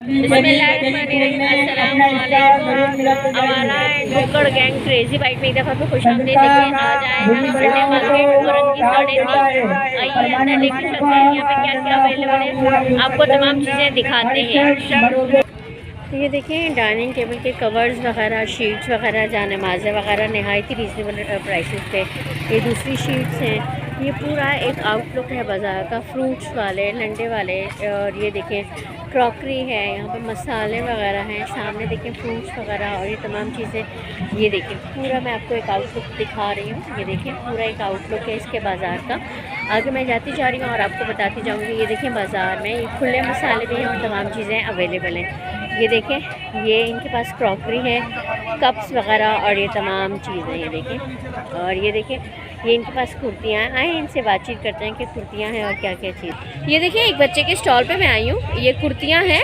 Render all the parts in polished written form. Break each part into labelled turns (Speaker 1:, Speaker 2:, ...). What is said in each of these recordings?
Speaker 1: हमारा ढोकड़ gang crazy bite में एक दफ़ा पे खुश आमदीद देखिए आ जाए हम संडे मार्केट औरंगी 3:30 आइए अंदर लेके चलते हैं। यहाँ पे क्या क्या अवेलेबल है आपको तमाम चीज़ें दिखाते हैं। ये देखिए डाइनिंग टेबल के कवर्स वगैरह, शीट्स वगैरह, जानमाज़े वगैरह नहायत ही रीज़नेबल प्राइसेस पे। ये दूसरी शीट्स हैं। ये पूरा एक आउटलुक है बाज़ार का, फ्रूट्स वाले, लंडे वाले। और ये देखें क्रॉकरी है, यहाँ पे मसाले वगैरह हैं, सामने देखें फ्रूट्स वगैरह और ये तमाम चीज़ें। ये देखें पूरा मैं आपको एक आउटलुक दिखा रही हूँ। ये देखें पूरा एक आउटलुक है इसके बाज़ार का। आगे मैं जाती जा रही हूँ और आपको बताती जाऊँगी। ये देखें बाज़ार में ये खुले मसाले भी हैं और तमाम चीज़ें अवेलेबल हैं। ये देखें ये इनके पास क्रॉकरी है, कप्स वगैरह और ये तमाम चीज़ें। ये देखें और ये देखें ये इनके पास कुर्तियाँ हैं। आए इनसे बातचीत करते हैं कि कुर्तियाँ हैं और क्या क्या चीज़। ये देखिए एक बच्चे के स्टॉल पे मैं आई हूँ। ये कुर्तियाँ हैं,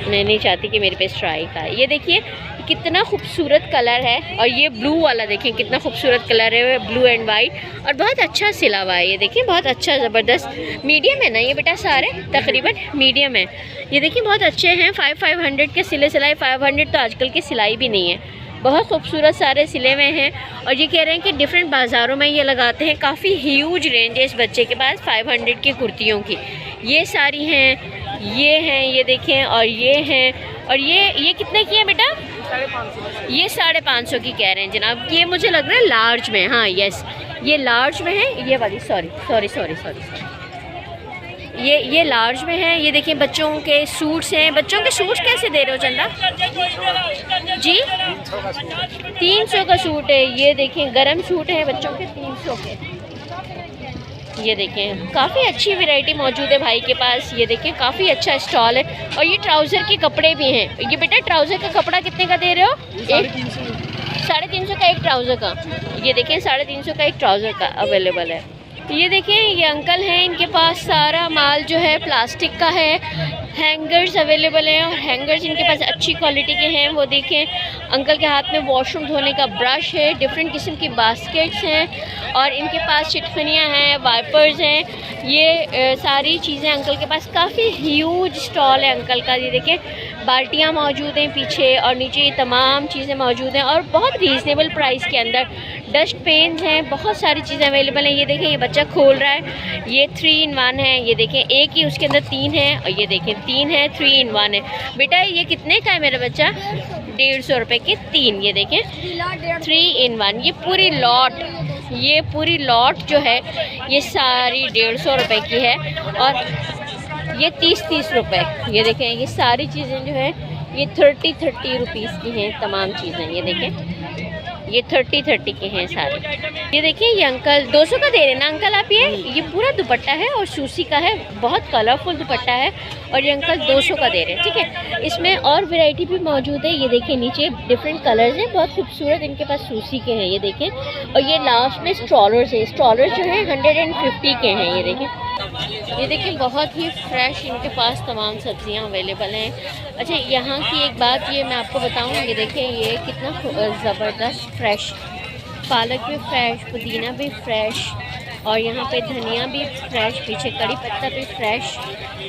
Speaker 1: मैं नहीं चाहती कि मेरे पे स्ट्राइक आए। ये देखिए कितना खूबसूरत कलर है और ये ब्लू वाला देखें कितना खूबसूरत कलर है, ब्लू एंड वाइट और बहुत अच्छा सिला हुआ है। ये देखिए बहुत अच्छा ज़बरदस्त मीडियम है ना ये बेटा, सारे तकरीबन मीडियम है। ये देखिए बहुत अच्छे हैं। 500 के सिलाई 500 तो आजकल की सिलाई भी नहीं है। बहुत खूबसूरत सारे सिले हुए हैं और ये कह रहे हैं कि डिफरेंट बाज़ारों में ये लगाते हैं। काफ़ी ह्यूज रेंज है इस बच्चे के पास 500 की कुर्तियों की। ये सारी हैं, ये हैं, ये देखें और ये हैं। और ये कितने की है बेटा? 550। ये 550 की कह रहे हैं जनाब। ये मुझे लग रहा है लार्ज में। हाँ यस ये लार्ज में है। ये वाली सॉरी ये लार्ज में है। ये देखिए बच्चों के सूट्स हैं। बच्चों के सूट्स कैसे दे रहे हो चंदा जी? 300 का सूट है। ये देखें गर्म सूट है बच्चों के 300 के। ये देखें काफ़ी अच्छी वैरायटी मौजूद है भाई के पास। ये देखें काफ़ी अच्छा स्टॉल है और ये ट्राउज़र के कपड़े भी हैं। ये बेटा ट्राउज़र का कपड़ा कितने का दे रहे हो? 350 का एक ट्राउज़र का। ये देखें 350 का एक ट्राउज़र का अवेलेबल है। ये देखें ये अंकल हैं, इनके पास सारा माल जो है प्लास्टिक का है। हैंगर्स अवेलेबल हैं और हैंगर्स इनके पास अच्छी क्वालिटी के हैं। वो देखें अंकल के हाथ में वॉशरूम धोने का ब्रश है, डिफरेंट किस्म की बास्केट्स हैं और इनके पास चिटखनियाँ हैं, वाइपर्स हैं। ये सारी चीज़ें अंकल के पास। काफ़ी ह्यूज स्टॉल है अंकल का। ये देखें बाल्टियाँ मौजूद हैं पीछे और नीचे ये तमाम चीज़ें मौजूद हैं और बहुत रीज़नेबल प्राइस के अंदर। डस्ट पेन्स हैं, बहुत सारी चीज़ें अवेलेबल हैं। ये देखें ये बच्चा खोल रहा है। ये 3 in 1 है। ये देखें एक ही उसके अंदर 3 है और ये देखें 3 है, 3 in 1 है। बेटा ये कितने का है मेरा बच्चा? 150 रुपये के 3। ये देखें 3 in 1। ये पूरी लॉट जो है ये सारी 150 रुपये की है और ये 30 रुपये। ये देखें ये सारी चीज़ें जो है ये 30 रुपीज़ की हैं तमाम चीज़ें। ये देखें ये 30 के हैं सारे। ये देखिए ये अंकल 200 का दे रहे हैं ना अंकल आप? ये पूरा दुपट्टा है और सूसी का है, बहुत कलरफुल दुपट्टा है और ये अंकल 200 का दे रहे हैं। ठीक है इसमें और वैरायटी भी मौजूद है। ये देखिए नीचे डिफरेंट कलर्स हैं, बहुत खूबसूरत इनके पास सूसी के हैं। ये देखें और ये लास्ट में स्ट्रॉलर्स है। स्ट्रॉलर्स जो है 150 के हैं। ये देखें बहुत ही फ्रेश इनके पास तमाम सब्जियां अवेलेबल हैं। अच्छा यहाँ की एक बात ये मैं आपको बताऊँ। ये देखें ये कितना ज़बरदस्त फ्रेश, पालक भी फ्रेश, पुदीना भी फ्रेश और यहाँ पे धनिया भी फ्रेश, पीछे कड़ी पत्ता भी फ्रेश।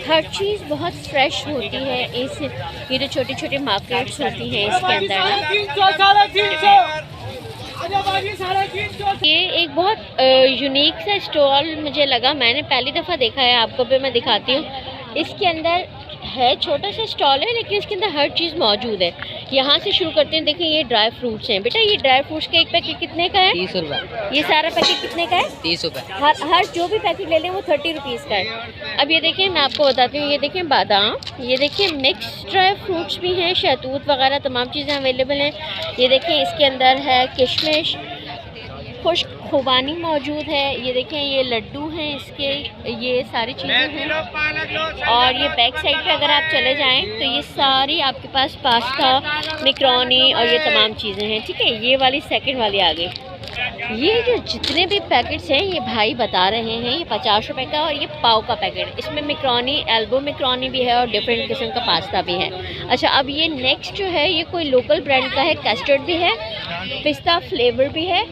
Speaker 1: हर चीज़ बहुत फ्रेश होती है इस ये जो छोटी छोटी मार्केट्स होती हैं इसके अंदर। ये एक बहुत यूनिक सा स्टॉल मुझे लगा, मैंने पहली दफ़ा देखा है। आपको भी मैं दिखाती हूँ। इसके अंदर है छोटा सा स्टॉल है लेकिन इसके अंदर हर चीज़ मौजूद है। यहाँ से शुरू करते हैं। देखिए ये ड्राई फ्रूट्स हैं। बेटा ये ड्राई फ्रूट्स का एक पैकेट कितने का है? 30 रुपये। ये सारा पैकेट कितने का है? 30 रुपये। हर जो भी पैकेट ले लें वो 30 रुपीज़ का है। अब ये देखें मैं आपको बताती हूँ। ये देखें बादाम, ये देखिए मिक्स ड्राई फ्रूट्स भी हैं, शहतूत वगैरह तमाम चीज़ें अवेलेबल हैं। ये देखें इसके अंदर है किशमिश, खुश्क खुबानी मौजूद है। ये देखें ये लड्डू हैं इसके, ये सारी चीज़ें हैं। और ये बैक साइड पे अगर आप चले जाएं तो ये सारी आपके पास पास्ता, मैकरोनी और ये तमाम चीज़ें हैं। ठीक है ये वाली सेकंड वाली आ गई। ये जो जितने भी पैकेट्स हैं ये भाई बता रहे हैं ये 50 रुपये का और ये पाव का पैकेट। इसमें मैकरोनी, एल्बो मैकरोनी भी है और डिफरेंट किस्म का पास्ता भी है। अच्छा अब ये नेक्स्ट जो है ये कोई लोकल ब्रांड का है, कस्टर्ड भी है, पिस्ता फ्लेवर भी है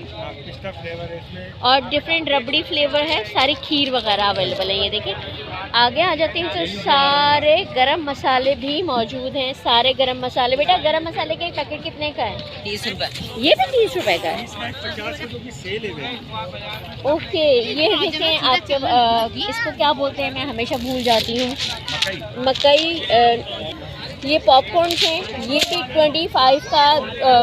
Speaker 2: पिस्ता फ्लेवर है इसमें,
Speaker 1: और डिफरेंट रबड़ी फ्लेवर है, सारी खीर वगैरह अवेलेबल है। ये देखिए आगे आ जाते हैं तो सारे गरम मसाले भी मौजूद हैं, सारे गरम मसाले। बेटा गरम मसाले का एक पैकेट कितने का है?
Speaker 3: 30 रुपये।
Speaker 1: ये भी 30 रुपए का है।
Speaker 2: 50 की सेल है।
Speaker 1: ओके, ये देखें आपके इसको क्या बोलते हैं, मैं हमेशा भूल जाती हूँ। मकई। ये पॉपकॉर्न हैं, ये भी 25 का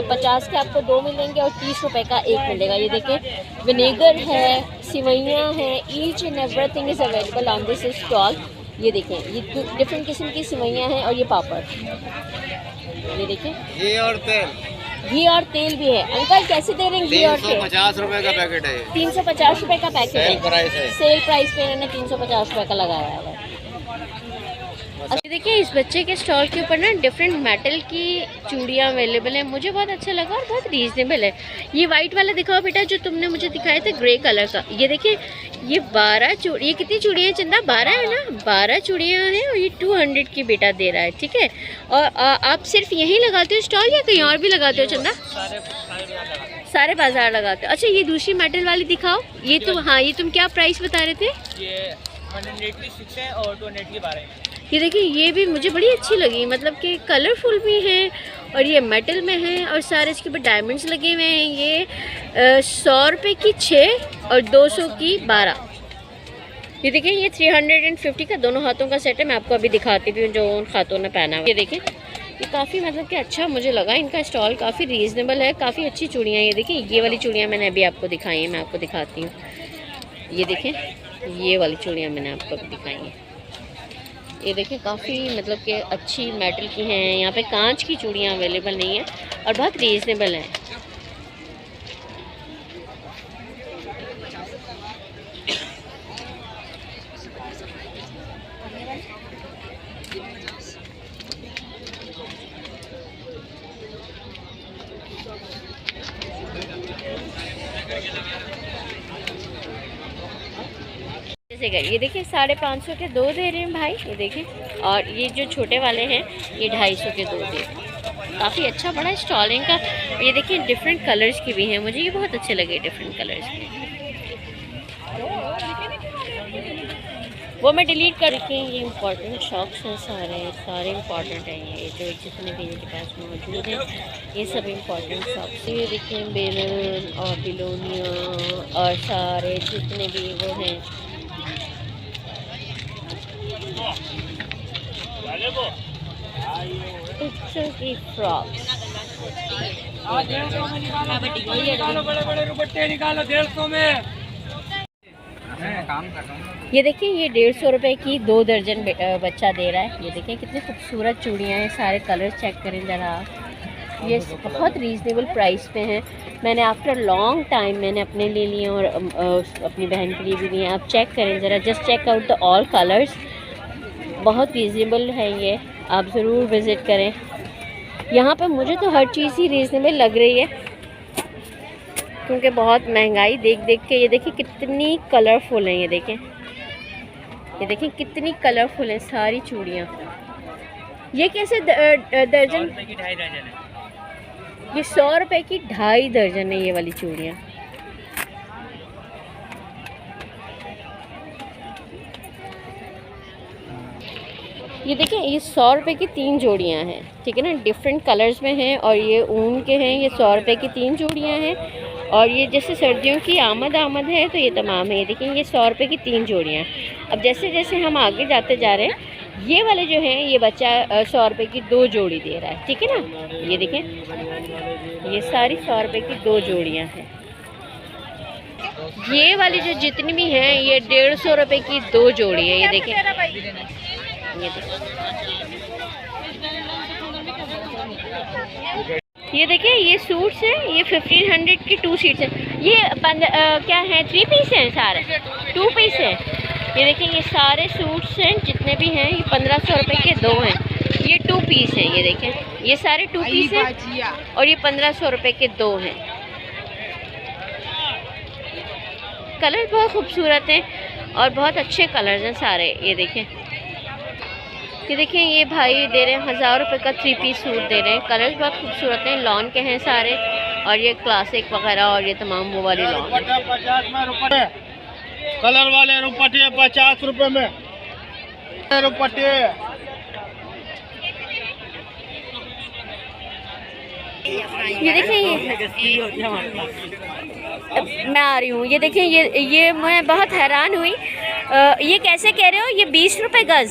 Speaker 1: 50 के आपको 2 मिलेंगे और 30 रुपए का एक मिलेगा। ये देखें विनेगर है, सिवैयाँ हैं, each and everything is available on this stall. ये देखें ये डिफरेंट किस्म की सिवैयाँ हैं और ये पापड़। ये देखें
Speaker 3: घी और तेल,
Speaker 1: घी और तेल भी है। अंकल कैसे दे रहे हैं घी और तेल?
Speaker 3: 350 रुपये का पैकेट है।
Speaker 1: 350 रुपये का पैकेट है।
Speaker 3: सेल प्राइस है।
Speaker 1: सेल प्राइस पे इन्होंने 350 रुपये का लगाया हुआ है। अच्छा देखिए इस बच्चे के स्टॉल के ऊपर ना डिफरेंट मेटल की चूड़ियाँ अवेलेबल हैं, मुझे बहुत अच्छा लगा और बहुत रीजनेबल है। ये वाइट वाला दिखाओ बेटा, जो तुमने मुझे दिखाया था ग्रे कलर का। ये देखिए ये 12 चूड़ी, ये कितनी चूड़ियाँ हैं चंदा? 12 है ना, 12 चूड़ियाँ हैं और ये 200 की बेटा दे रहा है, ठीक है। और आप सिर्फ यहीं लगाते हो स्टॉल या कहीं और भी लगाते हो चंदा? सारे बाजार लगाते हो। अच्छा ये दूसरी मेटल वाली दिखाओ। ये तो हाँ, ये तुम क्या प्राइस बता रहे थे?
Speaker 4: ये 186 है और 200 की 12 है।
Speaker 1: ये देखिए ये भी मुझे बड़ी अच्छी लगी, मतलब कि कलरफुल भी है और ये मेटल में है और सारे इसके ऊपर डायमंड्स लगे हुए हैं। ये 100 रुपये की 6 और 200 की 12। ये देखिए ये 350 का दोनों हाथों का सेट है। मैं आपको अभी दिखाती भी हूँ जो उन हाथों ने पहना हुआ। ये देखिए ये काफ़ी मतलब कि अच्छा मुझे लगा, इनका स्टॉल काफ़ी रीज़नेबल है, काफ़ी अच्छी चूड़ियाँ। ये देखिए ये वाली चूड़ियाँ मैंने अभी आपको दिखाई हैं, मैं आपको दिखाती हूँ। ये देखें ये वाली चूड़ियाँ मैंने आपको अभी दिखाई हैं। ये देखिए काफ़ी मतलब कि अच्छी मेटल की हैं। यहाँ पे कांच की चूड़ियाँ अवेलेबल नहीं है और बहुत रीज़नेबल हैं। ये देखिए 550 के 2 दे रहे हैं भाई। ये देखें और ये जो छोटे वाले हैं ये 250 के 2 दे रहे हैं। काफ़ी अच्छा बड़ा स्टॉल है इनका। ये देखिए डिफरेंट कलर्स की भी हैं, मुझे ये बहुत अच्छे लगे डिफरेंट कलर्स के। वो मैं डिलीट कर रखी। ये इंपॉर्टेंट शॉप्स हैं, सारे इंपॉर्टेंट हैं। ये जो जितने भी इनके पास मौजूद हैं ये सब इंपॉर्टेंट शॉप्स। ये देखिए बेलन और बिलोनिया और सारे जितने भी वो हैं। बच्चों की फ्रॉक्स,
Speaker 4: बड़े दुपट्टे निकालो 150 में।
Speaker 1: ये देखिए ये 150 रुपये की 2 दर्जन बच्चा दे रहा है। ये देखिए कितनी खूबसूरत चूड़ियाँ हैं, सारे कलर चेक करें ज़रा। ये बहुत रीज़नेबल प्राइस पे हैं। मैंने आफ्टर लॉन्ग टाइम मैंने अपने लिए लिए और अपनी बहन के लिए भी लिए। आप चेक करें ज़रा, just check out the all colours. बहुत रीज़नेबल है ये, आप ज़रूर विज़िट करें। यहाँ पे मुझे तो हर चीज़ ही रीज़नेबल लग रही है क्योंकि बहुत महंगाई देख देख के। ये देखिए कितनी कलरफुल हैं, ये देखें कितनी कलरफुल है सारी चूड़ियाँ। ये कैसे दर्जन?
Speaker 4: 100 रुपये की 2.5 दर्जन है।
Speaker 1: ये 100 रुपये की 2.5 दर्जन है ये वाली चूड़ियाँ। ये देखिए ये 100 रुपये की 3 जोड़ियाँ हैं, ठीक है ना, डिफरेंट कलर्स में हैं और ये ऊन के हैं। ये 100 रुपये की 3 जोड़ियाँ हैं और ये जैसे सर्दियों की आमद है तो ये तमाम है। ये देखिए ये 100 रुपये की 3 जोड़ियाँ। अब जैसे जैसे हम आगे जाते जा रहे हैं ये वाले जो हैं ये बच्चा 100 रुपये की 2 जोड़ी दे रहा है, ठीक है ना। ये देखें ये सारी 100 रुपये की 2 जोड़ियाँ हैं। ये वाली जो जितनी भी हैं ये 150 रुपये की 2 जोड़ी है। ये देखें ये देखिए ये सूट्स हैं, ये 1500 की 2 शीट्स हैं। ये क्या है 3 पीस हैं, सारे 2 पीस हैं। ये देखिए ये सारे सूट्स हैं जितने भी हैं ये 1500 रुपये के 2 हैं। ये 2 पीस हैं, ये देखें ये सारे 2 पीस हैं और ये 1500 रुपये के 2 हैं। कलर बहुत खूबसूरत हैं और बहुत अच्छे कलर्स हैं सारे। ये देखें ये भाई दे रहे हैं 1000 रुपये का 3 पीस सूट दे रहे हैं। कलर्स बहुत खूबसूरत हैं, लॉन के हैं सारे और ये क्लासिक वगैरह और ये तमाम वो वाली लॉन।
Speaker 2: 50 में रुपये, कलर वाले रुपये 50 रुपये में रुपये।
Speaker 1: ये देखिए, मैं आ रही हूँ। ये देखिए, ये मैं बहुत हैरान हुई। ये कैसे कह रहे हो? ये 20 रुपये गज,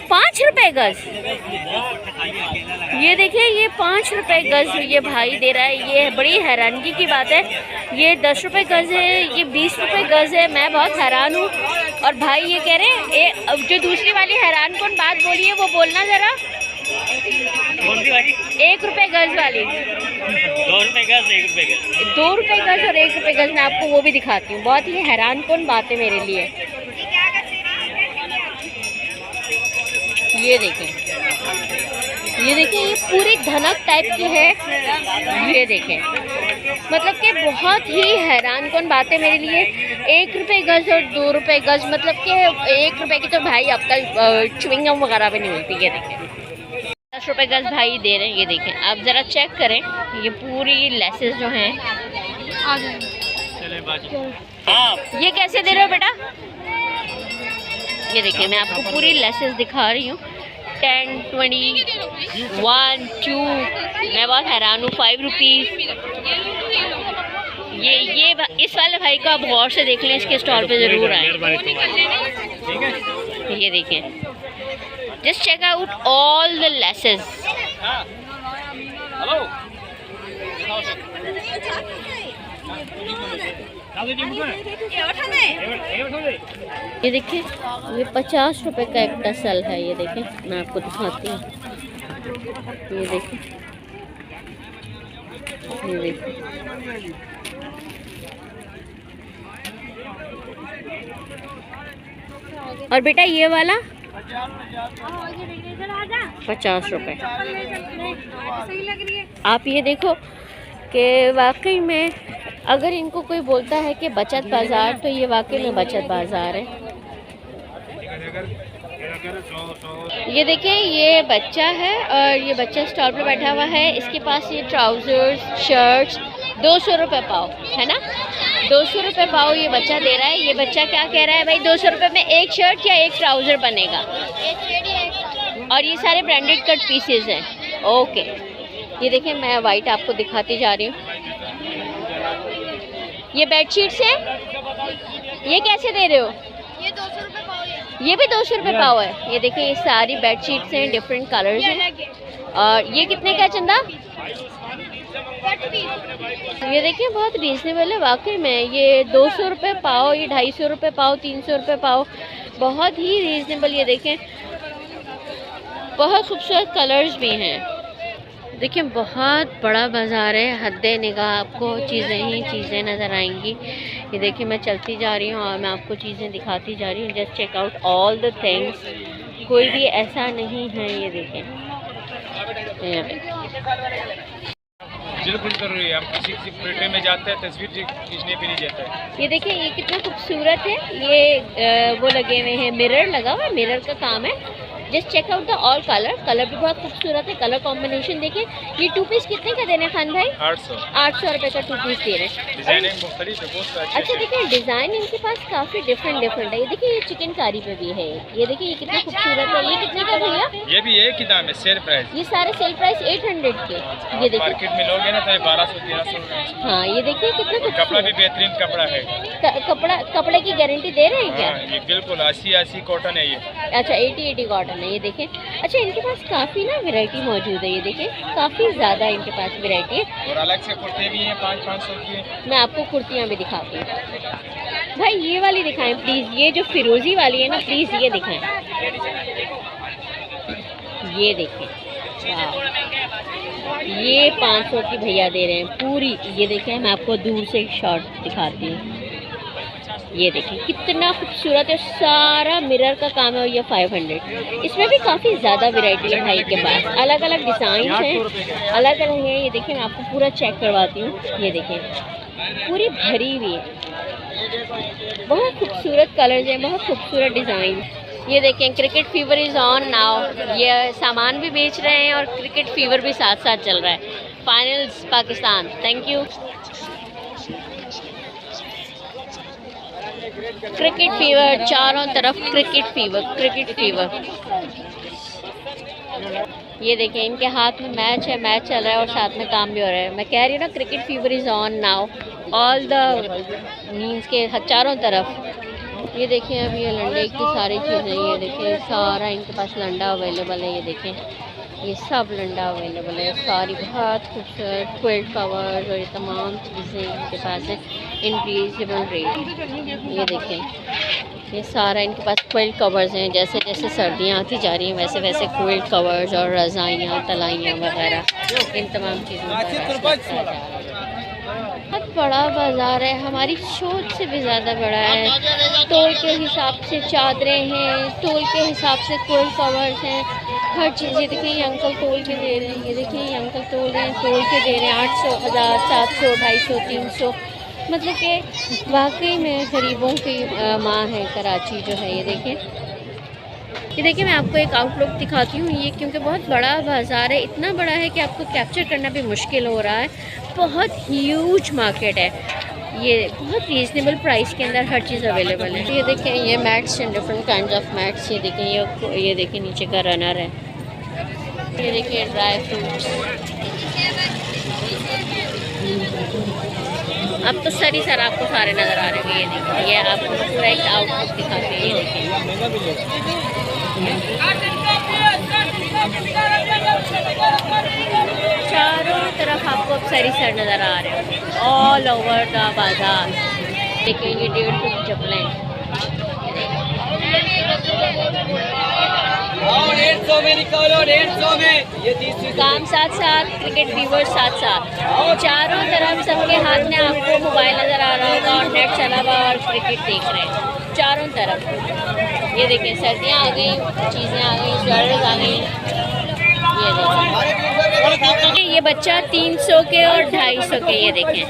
Speaker 1: 5 रुपये गज। ये देखिए, ये 5 रुपये गज ये भाई दे रहा है। ये बड़ी हैरानगी की बात है। ये 10 रुपये गज है, ये 20 रुपये गज है। मैं बहुत हैरान हूँ। और भाई ये कह रहे हैं, जो दूसरी वाली हैरान कौन बात बोली है वो बोलना ज़रा। 1 रुपये गज वाली,
Speaker 4: 2 रुपये गज, 1 रुपये गज,
Speaker 1: 2 रुपये गज और 1 रुपये गज। मैं आपको वो भी दिखाती हूँ। बहुत ही हैरान कौन बात है मेरे लिए। ये देखें, ये देखिए, ये पूरी धनक टाइप की है। ये देखें, मतलब कि बहुत ही हैरान कौन बात है मेरे लिए। 1 रुपये गज और 2 रुपये गज, मतलब कि 1 रुपये की तो भाई आपका च्युइंगम वगैरह भी नहीं मिलती। ये देखें, 10 रुपये गज भाई दे रहे हैं। ये देखें, आप ज़रा चेक करें। ये पूरी लेसेस जो हैं, ये कैसे दे रहे हो बेटा? ये देखिए, मैं आपको पूरी लेसेस दिखा रही हूँ। 10, 20, 1, 2। मैं बहुत हैरान हूँ। 5 रुपीज़। ये इस वाले भाई को आप गौर से देख लें, इसके स्टॉल पे ज़रूर आए। ये देखें, just check out all the laces. ये देखिए, ये 50 रुपए का एक टसल है। ये देखें, मैं आपको दिखाती हूँ। ये देखें, ये देखें, और बेटा ये वाला 50 रुपए। आप ये देखो कि वाकई में अगर इनको कोई बोलता है कि बचत बाज़ार, तो ये वाकई में बचत बाज़ार है। ये देखिए, ये बच्चा है और ये बच्चा स्टॉल पे बैठा हुआ है। इसके पास ये ट्राउज़र्स, शर्ट्स 200 रुपये पाव है ना। 200 रुपये पाव ये बच्चा दे रहा है। ये बच्चा क्या कह रहा है भाई, 200 रुपये में एक शर्ट या एक ट्राउज़र बनेगा। और ये सारे ब्रांडेड कट पीसेस हैं। ओके, ये देखिए, मैं वाइट आपको दिखाती जा रही हूँ। ये बेडशीट्स हैं। ये कैसे दे रहे हो?
Speaker 5: ये 200 रुपये पाव है।
Speaker 1: ये भी 200 रुपये पाव है। ये देखिए, ये सारी बेडशीट्स हैं, डिफरेंट कलर्स हैं। और ये कितने का चंदा? ये देखिए, बहुत रीज़नेबल है वाकई में। ये 200 रुपये पाव, ये 250 रुपये पाव, 300 रुपये पाव, बहुत ही रीज़नेबल। ये देखें, बहुत खूबसूरत कलर्स भी हैं। देखिए, बहुत बड़ा बाज़ार है। हद्दे निगाह आपको चीज़ें ही चीज़ें नज़र आएंगी। ये देखिए, मैं चलती जा रही हूँ और मैं आपको चीज़ें दिखाती जा रही हूँ। Just check out all the things. कोई भी ऐसा नहीं है। ये देखें,
Speaker 2: बिल्कुल जरूरी है। हम किसी पेटे में जाते हैं, तस्वीर खींचने भी नहीं जाते हैं।
Speaker 1: ये देखिए, ये कितना खूबसूरत है। ये वो लगे हुए हैं, मिरर लगा हुआ है, मिरर का काम है। Just check out the all colour भी बहुत खूबसूरत है। कलर कॉम्बिनेशन देखिए। ये 2 पीस कितने का देना है खान भाई? 800 रुपये का 2 पीस दे रहे हैं। अच्छा, देखिए, डिज़ाइन इनके पास काफ़ी डिफरेंट है। ये देखिए, ये चिकनकारी पे भी है। ये देखिए, ये कितना खूबसूरत है। ये कितने का भैया?
Speaker 2: ये भी एक ही दाम है, सेल प्राइस।
Speaker 1: ये सारे सेल प्राइस 800 के। ये देखिए,
Speaker 2: मार्केट में लोगे ना तो 1200-1300।
Speaker 1: हाँ, ये देखिए, कितना
Speaker 2: कपड़ा भी बेहतरीन कपड़ा है।
Speaker 1: कपड़े की गारंटी दे रहे हैं क्या?
Speaker 2: ये बिल्कुल 80 कॉटन है ये।
Speaker 1: अच्छा, 80 कॉटन है। ये देखें। अच्छा, इनके पास काफ़ी ना वैरायटी मौजूद है। ये देखें, काफ़ी ज़्यादा इनके पास वैरायटी है।
Speaker 2: और अलग से कुर्ते भी हैं, 500-500 की। मैं
Speaker 1: आपको कुर्तियाँ भी दिखाती हूँ। भाई ये वाली दिखाएं प्लीज़। ये जो फिरोज़ी वाली है ना, प्लीज़ ये दिखाएं। ये देखें, ये 500 की भैया दे रहे हैं पूरी। ये देखें, मैं आपको दूर से शॉर्ट दिखाती हूँ। ये देखिए, कितना खूबसूरत है। सारा मिरर का काम है। और ये 500। इसमें भी काफ़ी ज़्यादा वैरायटी है भाई के पास। अलग अलग डिज़ाइन हैं, अलग अलग हैं। ये देखिए, मैं आपको पूरा चेक करवाती हूँ। ये देखिए, पूरी भरी हुई है। बहुत खूबसूरत कलर्स हैं, बहुत खूबसूरत डिज़ाइन। ये देखें, cricket fever is on now. ये सामान भी बेच रहे हैं और क्रिकेट फीवर भी साथ साथ चल रहा है। Finals Pakistan. Thank you. Cricket fever, चारों तरफ क्रिकेट फीवर, क्रिकेट फीवर। ये देखें, इनके हाथ में मैच है, मैच चल रहा है और साथ में काम भी हो रहा है। मैं कह रही हूँ ना, cricket fever is on now all the means के चारों तरफ। ये देखें, अब ये लंडे की सारी चीज़ें, ये देखें सारा इनके पास लंडा अवेलेबल है। ये देखें, ये सब लंडा अवेलेबल है, सारी बहुत खूबसूरत क्विल्ट कवर्स और ये तमाम चीज़ें इनके पास है इन रीजनेबल रेट। ये देखें, ये सारा इनके पास क्विल्ट कवर्स हैं। जैसे जैसे सर्दियाँ आती जा रही हैं वैसे वैसे क्विल्ट कवर्स और रज़ाइयाँ, तलाइयाँ वगैरह इन तमाम चीज़ों का बहुत बड़ा बाज़ार है, हमारी सोच से भी ज़्यादा बड़ा है। तोल के हिसाब से चादरें हैं, तोल के हिसाब से क्विल्ट कवर्स हैं, हर चीज़। ये देखिए, ये अंकल तोल के दे रहे हैं। ये देखिए, ये अंकल तोल रहे हैं, तोल के दे रहे हैं 800, 1000, 700, 250, 300। मतलब कि वाकई में गरीबों की माँ है कराची जो है। ये देखिए, मैं आपको एक आउटलुक दिखाती हूँ ये, क्योंकि बहुत बड़ा बाज़ार है, इतना बड़ा है कि आपको कैप्चर करना भी मुश्किल हो रहा है। बहुत ह्यूज मार्केट है। ये बहुत रीज़नेबल प्राइस के अंदर हर चीज़ अवेलेबल है। ये देखें, ये मैट्स हैं, डिफरेंट काइंड ऑफ मैट्स। ये देखें, ये देखें नीचे का रनर है। ये देखिए, ड्राई फ्रूट्स। अब तो सर ही सर आपको सारे नज़र आ रहे हैं। ये देखिए, ये आपको पूरा एक आउटलुक दिखाते हैं। ये देखिए, चारों तरफ आपको अब सर ही सर नज़र आ रहे हैं ऑल ओवर द बाज़ार। देखिए, ये 150 की चप्पलें,
Speaker 4: 150 में निकालो, 150 में। ये 30
Speaker 1: काम साथ साथ, क्रिकेट फीवर साथ साथ। चारों तरफ सबके हाथ में आपको मोबाइल नज़र आ रहा होगा और नेट चला हुआ और क्रिकेट देख रहे हैं चारों तरफ। ये देखिए, सर्दियाँ आ गई, चीज़ें आ गई, स्वेटर्स आ गई। ये देखिए, ये बच्चा 300 के और 250 के। ये देखें,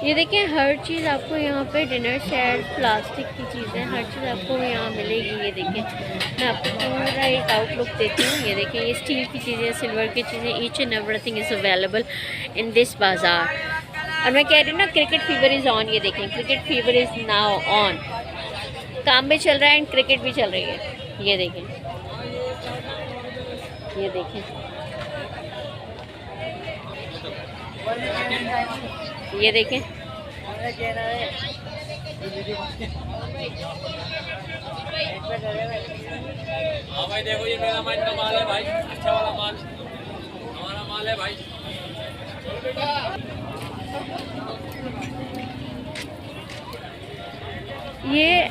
Speaker 1: ये देखिए, हर चीज़ आपको यहाँ पे डिनर सेट, प्लास्टिक की चीज़ें, हर चीज़ आपको यहाँ मिलेगी। ये देखिए, मैं आपको पूरा एक आउटलुक देती हूँ। ये देखिए, ये स्टील की चीज़ें, सिल्वर की चीज़ें, each and everything is available in this बाज़ार। और मैं कह रही हूँ ना, क्रिकेट फीवर इज़ ऑन। ये देखें, cricket fever is now on. काम भी चल रहा है एंड क्रिकेट भी चल रही है। ये देखें, ये देखें, ये देखें।
Speaker 4: हाँ भाई, देखो ये मेरा माल का माल है भाई, अच्छा वाला माल, हमारा माल है भाई।
Speaker 1: ये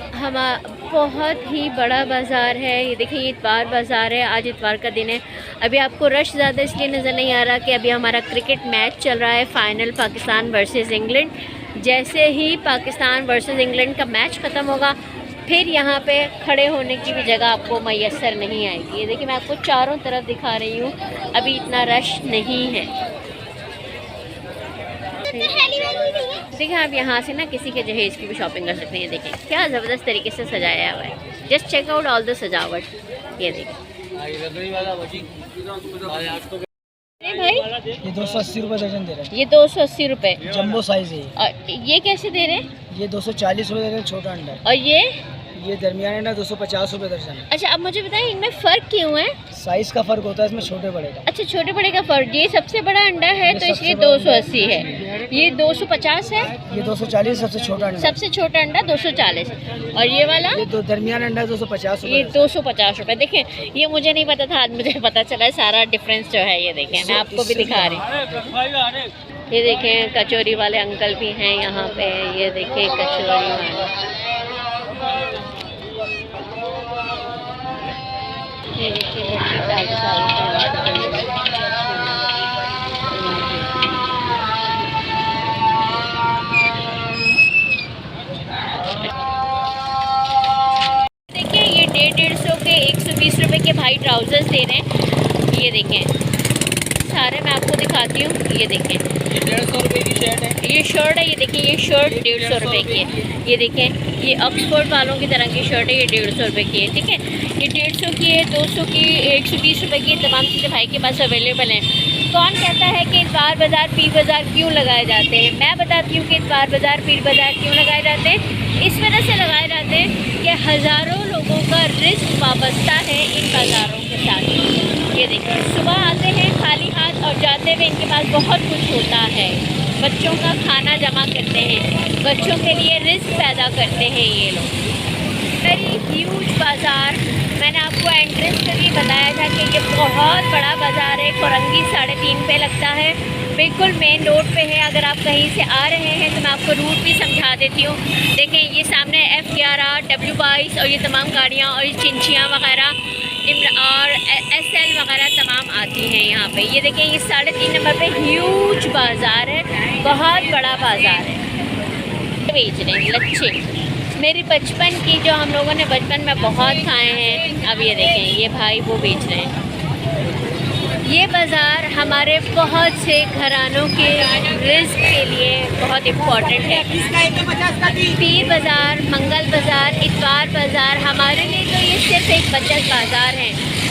Speaker 1: बहुत ही बड़ा बाज़ार है। ये देखिए, ये इतवार बाज़ार है, आज इतवार का दिन है। अभी आपको रश ज़्यादा इसलिए नज़र नहीं आ रहा कि अभी हमारा क्रिकेट मैच चल रहा है, फाइनल पाकिस्तान वर्सेस इंग्लैंड। जैसे ही पाकिस्तान वर्सेस इंग्लैंड का मैच ख़त्म होगा, फिर यहाँ पे खड़े होने की भी जगह आपको मैसर नहीं आएगी। ये देखिए, मैं आपको चारों तरफ दिखा रही हूँ, अभी इतना रश नहीं है। देखिए, आप यहाँ से ना किसी के जहेज़ की भी शॉपिंग कर सकते हैं। देखें, क्या ज़बरदस्त तरीके से सजाया हुआ है। Just check out all the सजावट। ये देखिए भाई,
Speaker 6: ये 280 रुपये दर्जन दे रहे हैं।
Speaker 1: ये 280 रुपये
Speaker 6: जम्बो साइज है।
Speaker 1: और ये कैसे दे रहे हैं?
Speaker 6: ये 240 रुपये दे रहे हैं छोटा अंडा।
Speaker 1: और
Speaker 6: ये दरमियान अंडा 250 रुपये दर्जन है।
Speaker 1: अच्छा, अब मुझे बताएं, इनमें फ़र्क क्यों है?
Speaker 6: साइज़ का फ़र्क होता है इसमें, छोटे बड़े का।
Speaker 1: अच्छा, छोटे बड़े का फ़र्क। ये सबसे बड़ा अंडा है तो इसलिए 280 है। ये 250 है।
Speaker 6: ये 240 सबसे छोटा अंडा।
Speaker 1: सबसे छोटा अंडा 240। और ये वाला,
Speaker 6: ये दरमियान अंडा 250
Speaker 1: ये 250 रुपये। देखें, ये मुझे नहीं पता था, आज मुझे पता चला है सारा डिफरेंस जो है। ये देखें, मैं आपको भी दिखा रही हूँ। ये देखें, कचौरी वाले अंकल भी हैं यहाँ पे। ये देखिए, कचौरी वाले। ये देखिए, भाई ट्राउजर्स दे रहे हैं। ये देखें, सारे मैं आपको दिखाती हूँ। ये देखें,
Speaker 4: ये 150 रुपये की शर्ट है।
Speaker 1: ये शर्ट है, ये देखें, ये शर्ट 150 रुपये की है। ये देखें, ये ऑक्सफोर्ड वालों की तरह की शर्ट है, ये 150 रुपये की है। ठीक है, ये 150 की है, 200 की, 120 रुपये की, तमाम चीज़ें भाई के पास अवेलेबल हैं। कौन कहता है कि इतवार बाज़ार पीर बाज़ार क्यों लगाए जाते हैं? मैं बताती हूँ कि इतवार बाज़ार पीर बाज़ार क्यों लगाए जाते हैं। इस वजह से लगाए जाते हैं कि हज़ारों लोगों का रिस्क वाबस्ता है इन बाज़ारों के साथ। ये देखिए, सुबह आते हैं खाली हाथ और जाते हुए इनके पास बहुत कुछ होता है। बच्चों का खाना जमा करते हैं, बच्चों के लिए रिस्क पैदा करते हैं ये लोग। वेरी ह्यूज बाज़ार, मैंने आपको एंट्रेंस पे भी बताया था कि ये बहुत बड़ा बाज़ार है। कोरंगी 3.5 पे लगता है, बिल्कुल मेन रोड पे है। अगर आप कहीं से आ रहे हैं तो मैं आपको रूट भी समझा देती हूँ। देखें, ये सामने F11, W22 और ये तमाम गाड़ियाँ और ये चिंचियाँ वगैरह और SL वगैरह तमाम आती हैं यहाँ पे। ये देखें, ये 3.5 नंबर पे ह्यूज बाज़ार है, बहुत बड़ा बाज़ार है। बेच रहे हैं लच्छे, मेरी बचपन की, जो हम लोगों ने बचपन में बहुत खाए हैं। अब ये देखें, ये भाई वो बेच रहे हैं। ये बाज़ार हमारे बहुत से घरानों के रिस्क के लिए बहुत इम्पोर्टेंट है। पीर बाज़ार, मंगल बाज़ार, इतवार बाज़ार हमारे लिए तो ये सिर्फ एक बचत बाज़ार है,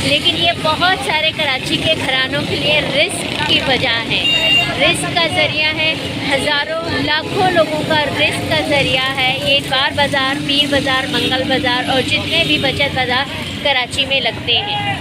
Speaker 1: लेकिन ये बहुत सारे कराची के घरानों के लिए रिस्क की वजह है, रिस्क का ज़रिया है। हज़ारों लाखों लोगों का रिस्क का ज़रिया है ये इतवार बाज़ार, पीर बाज़ार, मंगल बाज़ार और जितने भी बचत बाज़ार कराची में लगते हैं।